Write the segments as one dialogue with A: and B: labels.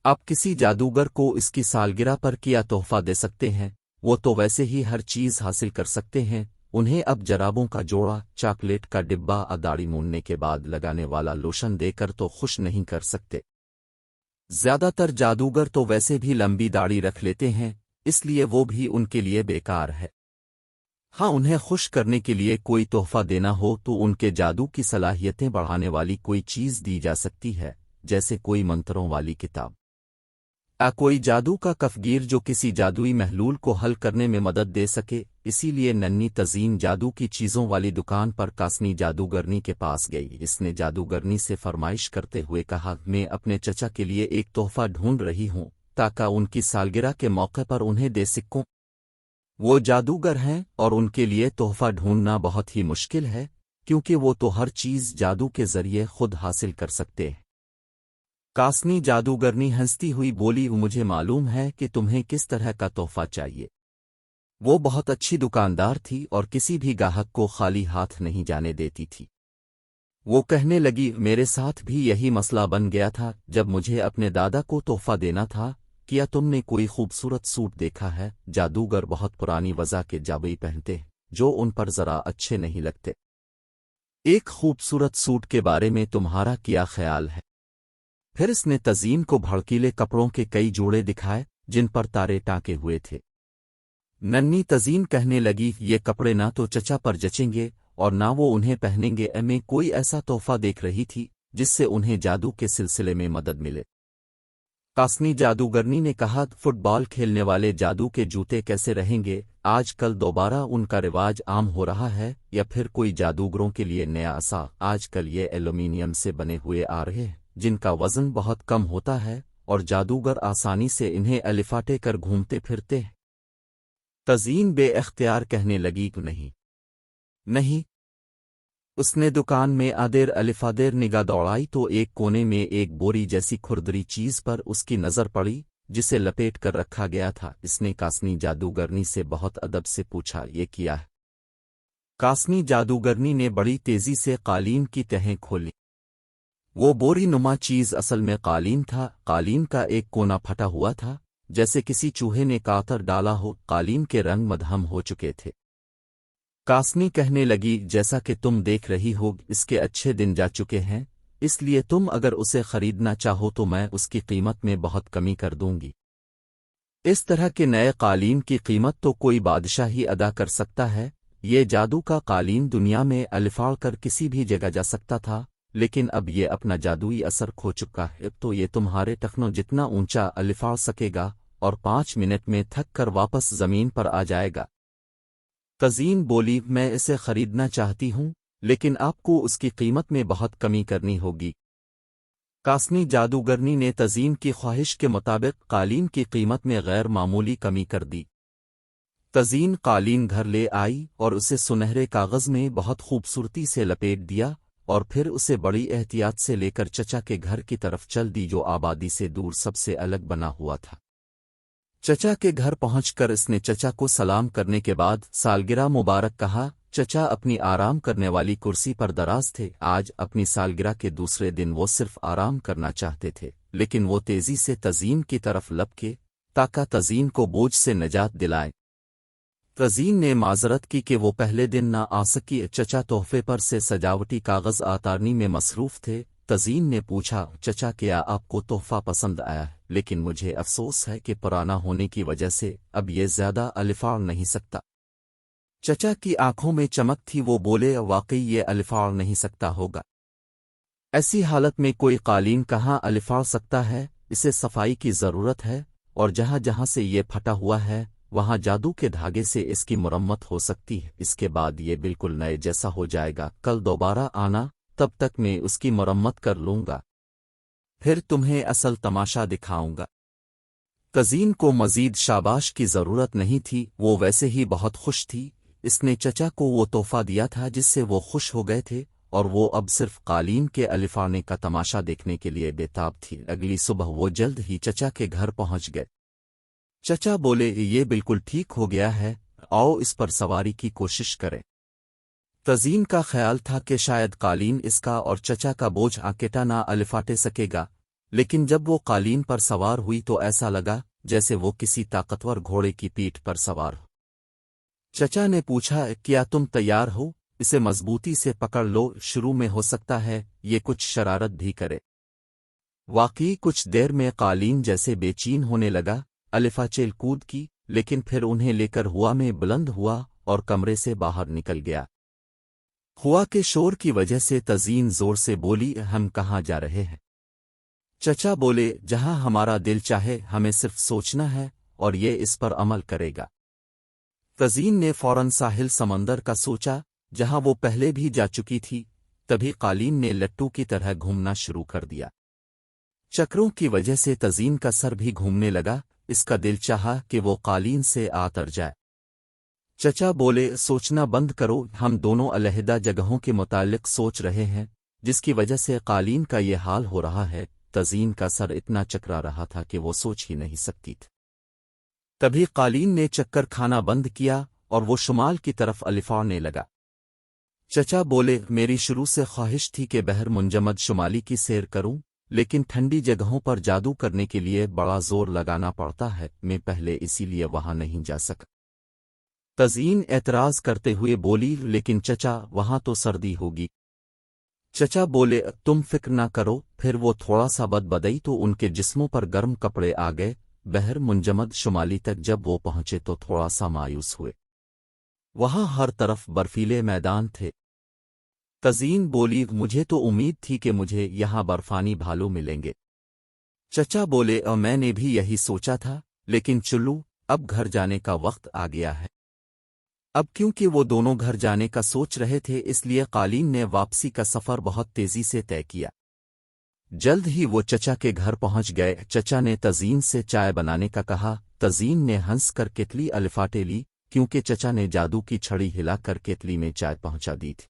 A: आप किसी जादूगर को इसकी सालगिरह पर क्या तोहफा दे सकते हैं? वो तो वैसे ही हर चीज हासिल कर सकते हैं। उन्हें अब जराबों का जोड़ा, चॉकलेट का डिब्बा और दाढ़ी मूंडने के बाद लगाने वाला लोशन देकर तो खुश नहीं कर सकते। ज्यादातर जादूगर तो वैसे भी लंबी दाढ़ी रख लेते हैं, इसलिए वो भी उनके लिए बेकार है। हाँ, उन्हें खुश करने के लिए कोई तोहफा देना हो तो उनके जादू की सलाहियतें बढ़ाने वाली कोई चीज दी जा सकती है, जैसे कोई मंत्रों वाली किताब कोई जादू का कफगीर जो किसी जादुई महलूल को हल करने में मदद दे सके। इसीलिए नन्ही तज़ीन जादू की चीज़ों वाली दुकान पर कासनी जादूगरनी के पास गई। इसने जादूगरनी से फरमाइश करते हुए कहा, मैं अपने चचा के लिए एक तोहफा ढूंढ रही हूँ ताकि उनकी सालगिरह के मौके पर उन्हें दे सकूं। वो जादूगर हैं और उनके लिए तोहफा ढूंढना बहुत ही मुश्किल है, क्योंकि वो तो हर चीज़ जादू के जरिए खुद हासिल कर सकते हैं। कासनी जादूगरनी हंसती हुई बोली, मुझे मालूम है कि तुम्हें किस तरह का तोहफा चाहिए। वो बहुत अच्छी दुकानदार थी और किसी भी ग्राहक को खाली हाथ नहीं जाने देती थी। वो कहने लगी, मेरे साथ भी यही मसला बन गया था जब मुझे अपने दादा को तोहफा देना था। क्या तुमने कोई खूबसूरत सूट देखा है? जादूगर बहुत पुरानी वजह के जाबई पहनते जो उन पर जरा अच्छे नहीं लगते। एक खूबसूरत सूट के बारे में तुम्हारा क्या ख्याल है? फिर इसने तज़ीन को भड़कीले कपड़ों के कई जोड़े दिखाए जिन पर तारे टाँके हुए थे। नन्ही तज़ीन कहने लगी, ये कपड़े ना तो चचा पर जचेंगे और ना वो उन्हें पहनेंगे। मैं कोई ऐसा तोहफा देख रही थी जिससे उन्हें जादू के सिलसिले में मदद मिले। कासनी जादूगरनी ने कहा, फुटबॉल खेलने वाले जादू के जूते कैसे रहेंगे? आजकल दोबारा उनका रिवाज आम हो रहा है। या फिर कोई जादूगरों के लिए नया असा? आजकल ये एल्यूमिनियम से बने हुए आ रहे हैं जिनका वजन बहुत कम होता है और जादूगर आसानी से इन्हें अलिफाटे कर घूमते फिरते हैं। तज़ीन बे-इख्तियार कहने लगी, नहीं नहीं। उसने दुकान में आदेर अलिफादेर निगाह दौड़ाई तो एक कोने में एक बोरी जैसी खुरदरी चीज पर उसकी नजर पड़ी जिसे लपेट कर रखा गया था। इसने कासनी जादूगरनी से बहुत अदब से पूछा, ये क्या है? कासनी जादूगरनी ने बड़ी तेजी से कालीन की तहें खोली। वो बोरी नुमा चीज असल में कालीन था। कालीन का एक कोना फटा हुआ था, जैसे किसी चूहे ने कातर डाला हो। कालीन के रंग मदहम हो चुके थे। कासनी कहने लगी, जैसा कि तुम देख रही हो इसके अच्छे दिन जा चुके हैं, इसलिए तुम अगर उसे खरीदना चाहो तो मैं उसकी कीमत में बहुत कमी कर दूंगी। इस तरह के नए कालीन की कीमत तो कोई बादशाह ही अदा कर सकता है। ये जादू का कालीन दुनिया में अलिफाड़ कर किसी भी जगह जा सकता था, लेकिन अब ये अपना जादुई असर खो चुका है। तो ये तुम्हारे टखनों जितना ऊंचा अलिफाड़ सकेगा और 5 मिनट में थक कर वापस जमीन पर आ जाएगा। तज़ीन बोली, मैं इसे खरीदना चाहती हूँ, लेकिन आपको उसकी कीमत में बहुत कमी करनी होगी। कासनी जादूगरनी ने तज़ीन की ख्वाहिश के मुताबिक कालीन की कीमत में गैर मामूली कमी कर दी। तज़ीन कालीन घर ले आई और उसे सुनहरे कागज में बहुत खूबसूरती से लपेट दिया और फिर उसे बड़ी एहतियात से लेकर चचा के घर की तरफ चल दी, जो आबादी से दूर सबसे अलग बना हुआ था। चचा के घर पहुंचकर इसने चचा को सलाम करने के बाद सालगिरह मुबारक कहा। चचा अपनी आराम करने वाली कुर्सी पर दराज थे। आज अपनी सालगिरह के दूसरे दिन वो सिर्फ आराम करना चाहते थे, लेकिन वो तेजी से तज़ीन की तरफ लपके ताकि तज़ीन को बोझ से निजात दिलाए। तज़ीन ने माजरत की कि वो पहले दिन ना आ सकी। चचा तोहफे पर से सजावटी कागज आतारनी में मसरूफ थे। तज़ीन ने पूछा, चचा क्या आपको तोहफा पसंद आया? लेकिन मुझे अफसोस है कि पुराना होने की वजह से अब ये ज्यादा अलिफाड़ नहीं सकता। चचा की आंखों में चमक थी। वो बोले, वाकई ये अलिफाड़ नहीं सकता होगा। ऐसी हालत में कोई कालीन कहाँ अलिफाड़ सकता है? इसे सफाई की जरूरत है और जहां जहां से ये फटा हुआ है वहां जादू के धागे से इसकी मुरम्मत हो सकती है। इसके बाद ये बिल्कुल नए जैसा हो जाएगा। कल दोबारा आना, तब तक मैं उसकी मुरम्मत कर लूंगा, फिर तुम्हें असल तमाशा दिखाऊंगा। तज़ीन को मजीद शाबाश की जरूरत नहीं थी, वो वैसे ही बहुत खुश थी। इसने चचा को वो तोहफा दिया था जिससे वो खुश हो गए थे और वो अब सिर्फ कालीन के अलिफाने का तमाशा देखने के लिए बेताब थी। अगली सुबह वो जल्द ही चचा के घर पहुंच गए। चचा बोले, ये बिल्कुल ठीक हो गया है, आओ इस पर सवारी की कोशिश करें। तज़ीन का ख्याल था कि शायद कालीन इसका और चचा का बोझ आकेटा ना अलिफाटे सकेगा, لیکن جب وہ قالین پر سوار ہوئی تو ایسا لگا جیسے وہ کسی طاقتور گھوڑے کی پیٹھ پر سوار ہو۔ چچا نے پوچھا، کیا تم تیار ہو؟ اسے مضبوطی سے پکڑ لو، شروع میں ہو سکتا ہے یہ کچھ شرارت بھی کرے۔ واقعی کچھ دیر میں قالین جیسے بے چین ہونے لگا، الفا چیل کود کی، لیکن پھر انہیں لے کر ہوا میں بلند ہوا اور کمرے سے باہر نکل گیا۔ ہوا کے شور کی وجہ سے تزین زور سے بولی، ہم کہاں جا رہے ہیں؟ چچا بولے، جہاں ہمارا دل چاہے، ہمیں صرف سوچنا ہے اور یہ اس پر عمل کرے گا۔ تزین نے فوراً ساحل سمندر کا سوچا جہاں وہ پہلے بھی جا چکی تھی، تبھی قالین نے لٹو کی طرح گھومنا شروع کر دیا۔ چکروں کی وجہ سے تزین کا سر بھی گھومنے لگا، اس کا دل چاہا کہ وہ قالین سے اتر جائے۔ چچا بولے، سوچنا بند کرو، ہم دونوں علیحدہ جگہوں کے متعلق سوچ رہے ہیں، جس کی وجہ سے قالین کا یہ حال ہو رہا ہے۔ تزین کا سر اتنا چکرا رہا تھا کہ وہ سوچ ہی نہیں سکتی تھی۔ تبھی قالین نے چکر کھانا بند کیا اور وہ شمال کی طرف الفاڑنے لگا۔ چچا بولے، میری شروع سے خواہش تھی کہ بحر منجمد شمالی کی سیر کروں، لیکن ٹھنڈی جگہوں پر جادو کرنے کے لیے بڑا زور لگانا پڑتا ہے، میں پہلے اسی لیے وہاں نہیں جا سکا۔ تزین اعتراض کرتے ہوئے بولی، لیکن چچا وہاں تو سردی ہوگی۔ چچا بولے، تم فکر نہ کرو، پھر وہ تھوڑا سا بدبدئی تو ان کے جسموں پر گرم کپڑے آ گئے۔ بحر منجمد شمالی تک جب وہ پہنچے تو تھوڑا سا مایوس ہوئے، وہاں ہر طرف برفیلے میدان تھے۔ تزین بولی، مجھے تو امید تھی کہ مجھے یہاں برفانی بھالو ملیں گے۔ چچا بولے، اور میں نے بھی یہی سوچا تھا، لیکن چلو اب گھر جانے کا وقت آ گیا ہے۔ اب کیونکہ وہ دونوں گھر جانے کا سوچ رہے تھے، اس لیے قالین نے واپسی کا سفر بہت تیزی سے طے کیا۔ جلد ہی وہ چچا کے گھر پہنچ گئے۔ چچا نے تزین سے چائے بنانے کا کہا۔ تزین نے ہنس کر کیتلی الفاٹے لی، کیونکہ چچا نے جادو کی چھڑی ہلا کر کیتلی میں چائے پہنچا دی تھی۔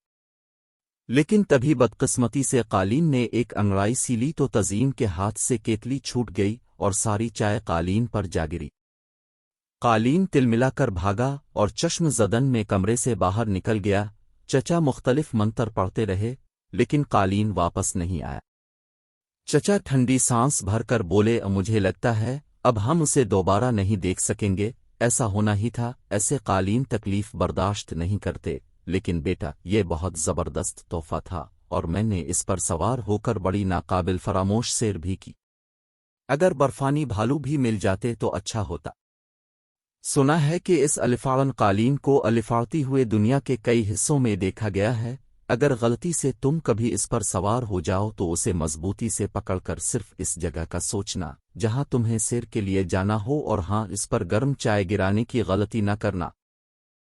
A: لیکن تبھی بدقسمتی سے قالین نے ایک انگڑائی سی لی تو تزین کے ہاتھ سے کیتلی چھوٹ گئی اور ساری چائے قالین پر جا گری۔ قالین تلملا کر بھاگا اور چشم زدن میں کمرے سے باہر نکل گیا۔ چچا مختلف منتر پڑھتے رہے، لیکن قالین واپس نہیں آیا۔ چچا ٹھنڈی سانس بھر کر بولے، مجھے لگتا ہے اب ہم اسے دوبارہ نہیں دیکھ سکیں گے۔ ایسا ہونا ہی تھا، ایسے قالین تکلیف برداشت نہیں کرتے، لیکن بیٹا یہ بہت زبردست تحفہ تھا اور میں نے اس پر سوار ہو کر بڑی ناقابل فراموش سیر بھی کی۔ اگر برفانی بھالو بھی مل جاتے تو اچھا ہوتا۔ سنا ہے کہ اس الفاڑن قالین کو الفاڑتی ہوئے دنیا کے کئی حصوں میں دیکھا گیا ہے۔ اگر غلطی سے تم کبھی اس پر سوار ہو جاؤ تو اسے مضبوطی سے پکڑ کر صرف اس جگہ کا سوچنا جہاں تمہیں سیر کے لیے جانا ہو، اور ہاں، اس پر گرم چائے گرانے کی غلطی نہ کرنا۔